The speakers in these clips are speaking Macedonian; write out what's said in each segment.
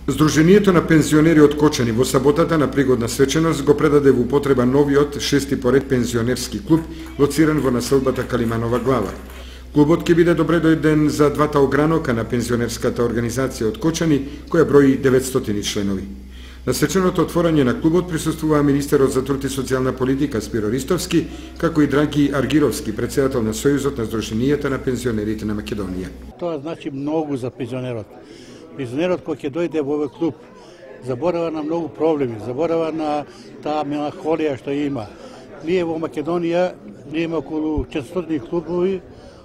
Здруженијето на пензионери од Кочани во саботата на пригодна свеченост го предаде во употреба новиот 6-ти поред пензионерски клуб, лоциран во населбата Калиманова глава. Клубот ќе биде добре дојден за двата огранока на пензионерската организација од Кочани, која брои 900 членови. На свеченото отворање на клубот присуствуваа министерот за труд и социјална политика Спиро Ристовски, како и Драги Аргировски, претседател на Сојузот на Здруженијата на пензионерите на Македонија. Тоа значи многу за пензионерот. Пензионерот кој ќе дојде во овој клуб заборава на многу проблеми, заборава на таа меланхолија што има. Ние во Македонија имаме околу 400 клубови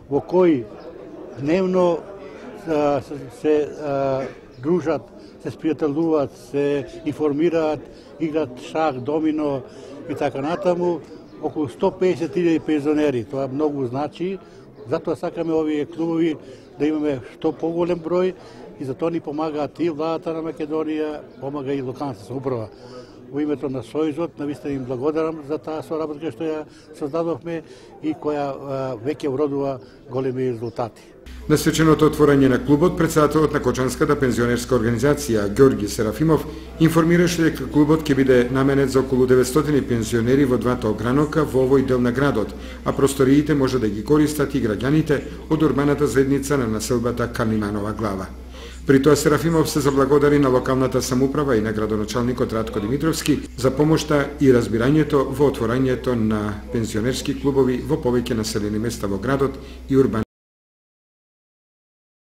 во кои дневно се дружат, се спријателуваат, се информираат, играат шах, домино и така натаму. Околу 150.000 пензионери, тоа многу значи. Затоа сакаме овие клубови да имаме што поголем број и за тоа ни помагаат и владата на Македонија, помага и локалната самоуправа. Во името на Сојузот, навистина им благодарам за таа соработка што ја создадовме и која веќе уродува големи резултати. На свеченото отворање на клубот, претседателот на Кочанската пензионерска организација Ѓорги Серафимов информираше дека клубот ќе биде наменет за околу 900 пензионери во двата огранока во овој дел на градот, а просториите може да ги користат и граѓаните од урбаната заедница на населбата Калиманова глава. При тоа Серафимов се заблагодари на локалната самоуправа и на градоначалникот Радко Димитровски за помошта и разбирањето во отворањето на пензионерски клубови во повеќе населени места во градот и урбан